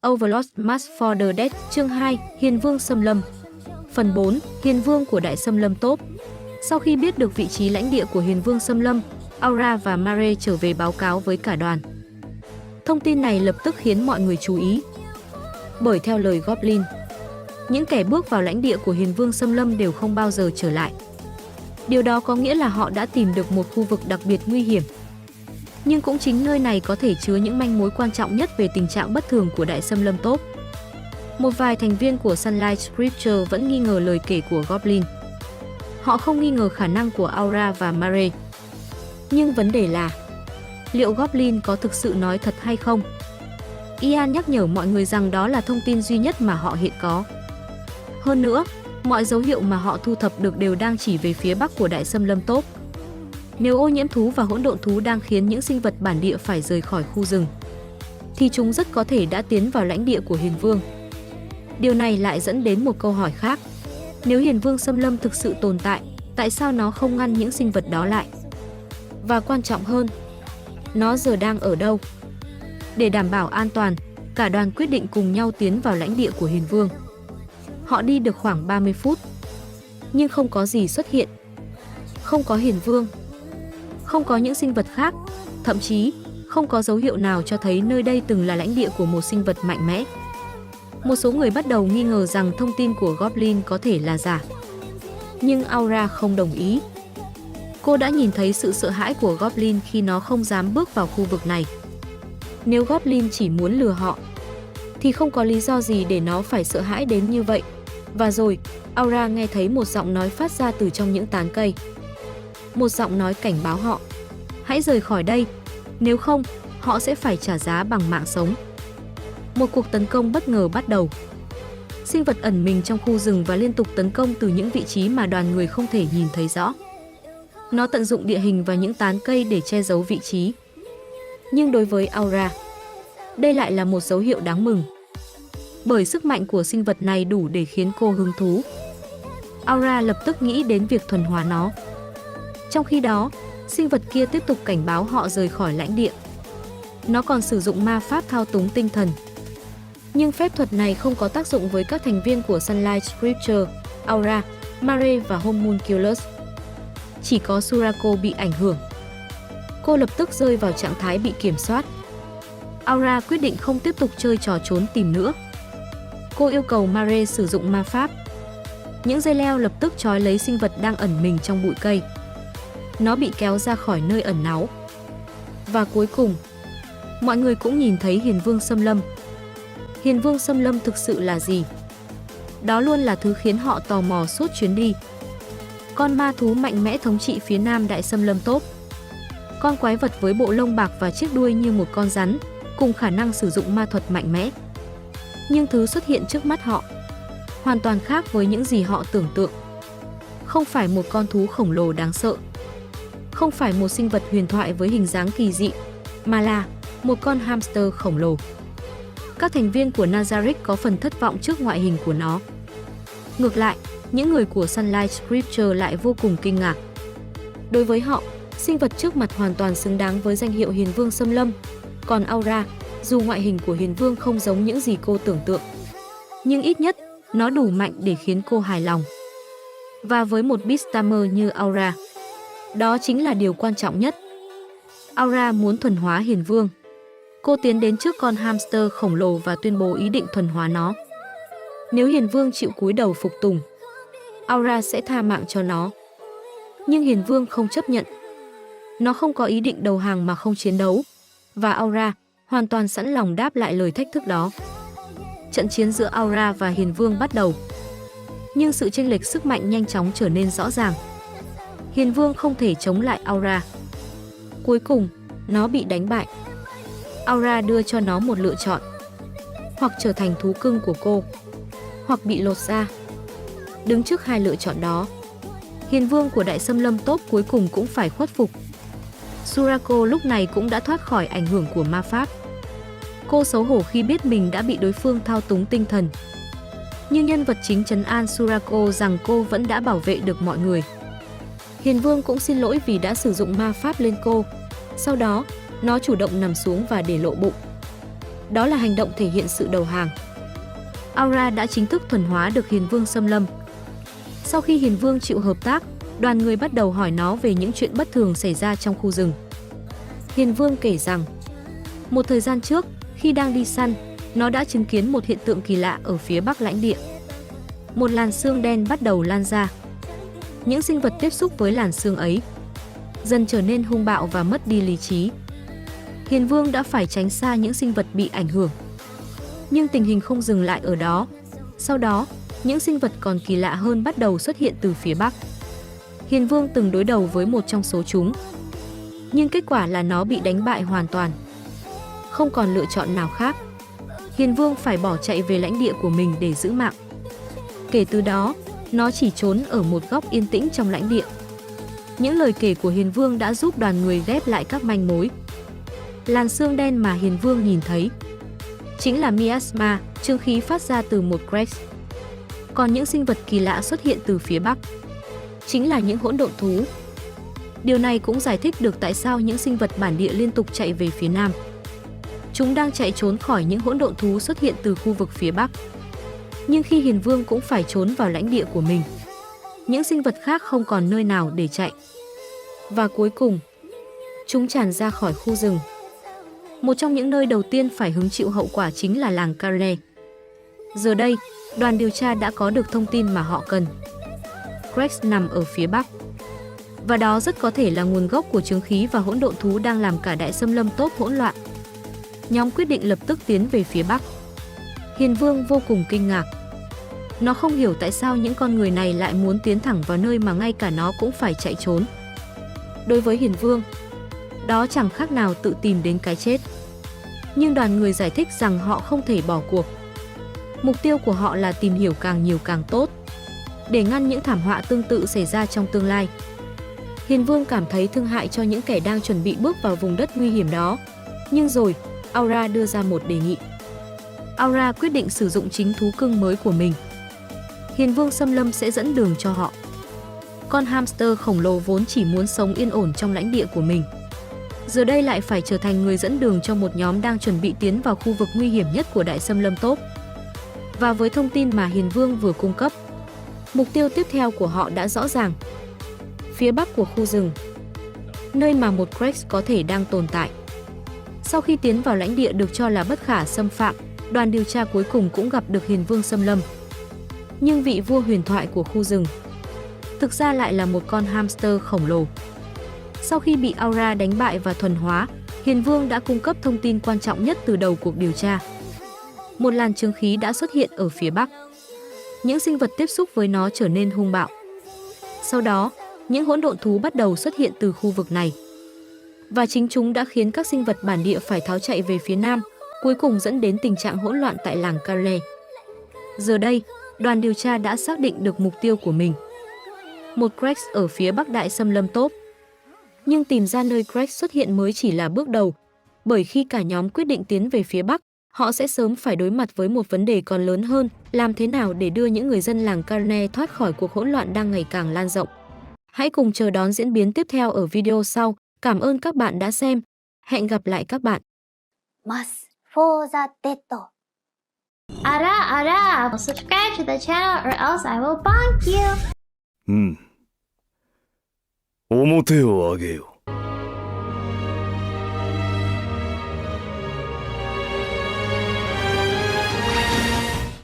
Overlord Mask for the Dead, chương 2, Hiền Vương Xâm Lâm. Phần 4, Hiền Vương của Đại Xâm Lâm Top. Sau khi biết được vị trí lãnh địa của Hiền Vương Xâm Lâm, Aura và Mare trở về báo cáo với cả đoàn. Thông tin này lập tức khiến mọi người chú ý. Bởi theo lời Goblin, những kẻ bước vào lãnh địa của Hiền Vương Xâm Lâm đều không bao giờ trở lại. Điều đó có nghĩa là họ đã tìm được một khu vực đặc biệt nguy hiểm. Nhưng cũng chính nơi này có thể chứa những manh mối quan trọng nhất về tình trạng bất thường của Đại Xâm Lâm Top. Một vài thành viên của Sunlight Scripture vẫn nghi ngờ lời kể của Goblin. Họ không nghi ngờ khả năng của Aura và Mare. Nhưng vấn đề là, liệu Goblin có thực sự nói thật hay không? Ian nhắc nhở mọi người rằng đó là thông tin duy nhất mà họ hiện có. Hơn nữa, mọi dấu hiệu mà họ thu thập được đều đang chỉ về phía bắc của Đại Xâm Lâm Top. Nếu ô nhiễm thú và hỗn độn thú đang khiến những sinh vật bản địa phải rời khỏi khu rừng, thì chúng rất có thể đã tiến vào lãnh địa của Hiền Vương. Điều này lại dẫn đến một câu hỏi khác. Nếu Hiền Vương Xâm Lâm thực sự tồn tại, tại sao nó không ngăn những sinh vật đó lại? Và quan trọng hơn, nó giờ đang ở đâu? Để đảm bảo an toàn, cả đoàn quyết định cùng nhau tiến vào lãnh địa của Hiền Vương. Họ đi được khoảng 30 phút, nhưng không có gì xuất hiện. Không có Hiền Vương, không có những sinh vật khác, thậm chí không có dấu hiệu nào cho thấy nơi đây từng là lãnh địa của một sinh vật mạnh mẽ. Một số người bắt đầu nghi ngờ rằng thông tin của Goblin có thể là giả. Nhưng Aura không đồng ý. Cô đã nhìn thấy sự sợ hãi của Goblin khi nó không dám bước vào khu vực này. Nếu Goblin chỉ muốn lừa họ, thì không có lý do gì để nó phải sợ hãi đến như vậy. Và rồi, Aura nghe thấy một giọng nói phát ra từ trong những tán cây. Một giọng nói cảnh báo họ, hãy rời khỏi đây, nếu không, họ sẽ phải trả giá bằng mạng sống. Một cuộc tấn công bất ngờ bắt đầu. Sinh vật ẩn mình trong khu rừng và liên tục tấn công từ những vị trí mà đoàn người không thể nhìn thấy rõ. Nó tận dụng địa hình và những tán cây để che giấu vị trí. Nhưng đối với Aura, đây lại là một dấu hiệu đáng mừng. Bởi sức mạnh của sinh vật này đủ để khiến cô hứng thú. Aura lập tức nghĩ đến việc thuần hóa nó. Trong khi đó, sinh vật kia tiếp tục cảnh báo họ rời khỏi lãnh địa. Nó còn sử dụng ma pháp thao túng tinh thần. Nhưng phép thuật này không có tác dụng với các thành viên của Sunlight Scripture, Aura, Mare và Homunculus. Chỉ có Surako bị ảnh hưởng. Cô lập tức rơi vào trạng thái bị kiểm soát. Aura quyết định không tiếp tục chơi trò trốn tìm nữa. Cô yêu cầu Mare sử dụng ma pháp. Những dây leo lập tức trói lấy sinh vật đang ẩn mình trong bụi cây. Nó bị kéo ra khỏi nơi ẩn náu. Và cuối cùng, mọi người cũng nhìn thấy Hiền Vương Xâm Lâm. Hiền Vương Xâm Lâm thực sự là gì? Đó luôn là thứ khiến họ tò mò suốt chuyến đi. Con ma thú mạnh mẽ thống trị phía nam Đại Xâm Lâm Top. Con quái vật với bộ lông bạc và chiếc đuôi như một con rắn, cùng khả năng sử dụng ma thuật mạnh mẽ. Nhưng thứ xuất hiện trước mắt họ hoàn toàn khác với những gì họ tưởng tượng. Không phải một con thú khổng lồ đáng sợ, không phải một sinh vật huyền thoại với hình dáng kỳ dị, mà là một con hamster khổng lồ. Các thành viên của Nazarick có phần thất vọng trước ngoại hình của nó. Ngược lại, những người của Sunlight Scripture lại vô cùng kinh ngạc. Đối với họ, sinh vật trước mặt hoàn toàn xứng đáng với danh hiệu Hiền Vương Xâm Lâm. Còn Aura, dù ngoại hình của Hiền Vương không giống những gì cô tưởng tượng, nhưng ít nhất nó đủ mạnh để khiến cô hài lòng. Và với một Beastamer như Aura, đó chính là điều quan trọng nhất. Aura muốn thuần hóa Hiền Vương. Cô tiến đến trước con hamster khổng lồ và tuyên bố ý định thuần hóa nó. Nếu Hiền Vương chịu cúi đầu phục tùng, Aura sẽ tha mạng cho nó. Nhưng Hiền Vương không chấp nhận. Nó không có ý định đầu hàng mà không chiến đấu. Và Aura hoàn toàn sẵn lòng đáp lại lời thách thức đó. Trận chiến giữa Aura và Hiền Vương bắt đầu. Nhưng sự chênh lệch sức mạnh nhanh chóng trở nên rõ ràng. Hiền Vương không thể chống lại Aura. Cuối cùng, nó bị đánh bại. Aura đưa cho nó một lựa chọn. Hoặc trở thành thú cưng của cô, hoặc bị lột da. Đứng trước hai lựa chọn đó, Hiền Vương của Đại Xâm Lâm Top cuối cùng cũng phải khuất phục. Surako lúc này cũng đã thoát khỏi ảnh hưởng của ma pháp. Cô xấu hổ khi biết mình đã bị đối phương thao túng tinh thần. Nhưng nhân vật chính trấn an Surako rằng cô vẫn đã bảo vệ được mọi người. Hiền Vương cũng xin lỗi vì đã sử dụng ma pháp lên cô. Sau đó, nó chủ động nằm xuống và để lộ bụng. Đó là hành động thể hiện sự đầu hàng. Aura đã chính thức thuần hóa được Hiền Vương xâm lâm. Sau khi Hiền Vương chịu hợp tác, đoàn người bắt đầu hỏi nó về những chuyện bất thường xảy ra trong khu rừng. Hiền Vương kể rằng, một thời gian trước, khi đang đi săn, nó đã chứng kiến một hiện tượng kỳ lạ ở phía bắc lãnh địa. Một làn sương đen bắt đầu lan ra. Những sinh vật tiếp xúc với làn sương ấy dần trở nên hung bạo và mất đi lý trí. Hiền Vương đã phải tránh xa những sinh vật bị ảnh hưởng. Nhưng tình hình không dừng lại ở đó. Sau đó, những sinh vật còn kỳ lạ hơn bắt đầu xuất hiện từ phía bắc. Hiền Vương từng đối đầu với một trong số chúng. Nhưng kết quả là nó bị đánh bại hoàn toàn. Không còn lựa chọn nào khác. Hiền Vương phải bỏ chạy về lãnh địa của mình để giữ mạng. Kể từ đó, nó chỉ trốn ở một góc yên tĩnh trong lãnh địa. Những lời kể của Hiền Vương đã giúp đoàn người ghép lại các manh mối. Làn sương đen mà Hiền Vương nhìn thấy chính là miasma, chương khí phát ra từ một Krex. Còn những sinh vật kỳ lạ xuất hiện từ phía bắc chính là những hỗn độn thú. Điều này cũng giải thích được tại sao những sinh vật bản địa liên tục chạy về phía nam. Chúng đang chạy trốn khỏi những hỗn độn thú xuất hiện từ khu vực phía bắc. Nhưng khi Hiền Vương cũng phải trốn vào lãnh địa của mình, những sinh vật khác không còn nơi nào để chạy. Và cuối cùng, chúng tràn ra khỏi khu rừng. Một trong những nơi đầu tiên phải hứng chịu hậu quả chính là làng Carne. Giờ đây, đoàn điều tra đã có được thông tin mà họ cần. Krex nằm ở phía bắc. Và đó rất có thể là nguồn gốc của chướng khí và hỗn độn thú đang làm cả đại xâm lâm tốt hỗn loạn. Nhóm quyết định lập tức tiến về phía bắc. Hiền Vương vô cùng kinh ngạc. Nó không hiểu tại sao những con người này lại muốn tiến thẳng vào nơi mà ngay cả nó cũng phải chạy trốn. Đối với Hiền Vương, đó chẳng khác nào tự tìm đến cái chết. Nhưng đoàn người giải thích rằng họ không thể bỏ cuộc. Mục tiêu của họ là tìm hiểu càng nhiều càng tốt, để ngăn những thảm họa tương tự xảy ra trong tương lai. Hiền Vương cảm thấy thương hại cho những kẻ đang chuẩn bị bước vào vùng đất nguy hiểm đó. Nhưng rồi, Aura đưa ra một đề nghị. Aura quyết định sử dụng chính thú cưng mới của mình. Hiền Vương xâm lâm sẽ dẫn đường cho họ. Con hamster khổng lồ vốn chỉ muốn sống yên ổn trong lãnh địa của mình, giờ đây lại phải trở thành người dẫn đường cho một nhóm đang chuẩn bị tiến vào khu vực nguy hiểm nhất của đại xâm lâm top. Và với thông tin mà Hiền Vương vừa cung cấp, mục tiêu tiếp theo của họ đã rõ ràng. Phía bắc của khu rừng, nơi mà một Krex có thể đang tồn tại. Sau khi tiến vào lãnh địa được cho là bất khả xâm phạm, đoàn điều tra cuối cùng cũng gặp được Hiền Vương xâm lâm. Nhưng vị vua huyền thoại của khu rừng thực ra lại là một con hamster khổng lồ. Sau khi bị Aura đánh bại và thuần hóa, Hiền Vương đã cung cấp thông tin quan trọng nhất từ đầu cuộc điều tra. Một làn chướng khí đã xuất hiện ở phía bắc. Những sinh vật tiếp xúc với nó trở nên hung bạo. Sau đó, những hỗn độn thú bắt đầu xuất hiện từ khu vực này. Và chính chúng đã khiến các sinh vật bản địa phải tháo chạy về phía nam, cuối cùng dẫn đến tình trạng hỗn loạn tại làng Carle. Giờ đây, đoàn điều tra đã xác định được mục tiêu của mình. Một Krex ở phía bắc đại xâm lâm top. Nhưng tìm ra nơi Krex xuất hiện mới chỉ là bước đầu, bởi khi cả nhóm quyết định tiến về phía bắc, họ sẽ sớm phải đối mặt với một vấn đề còn lớn hơn, làm thế nào để đưa những người dân làng Carne thoát khỏi cuộc hỗn loạn đang ngày càng lan rộng. Hãy cùng chờ đón diễn biến tiếp theo ở video sau. Cảm ơn các bạn đã xem. Hẹn gặp lại các bạn. Mas for the dead. Ara, subscribe to the channel or else I will bonk you. 面を上げよ。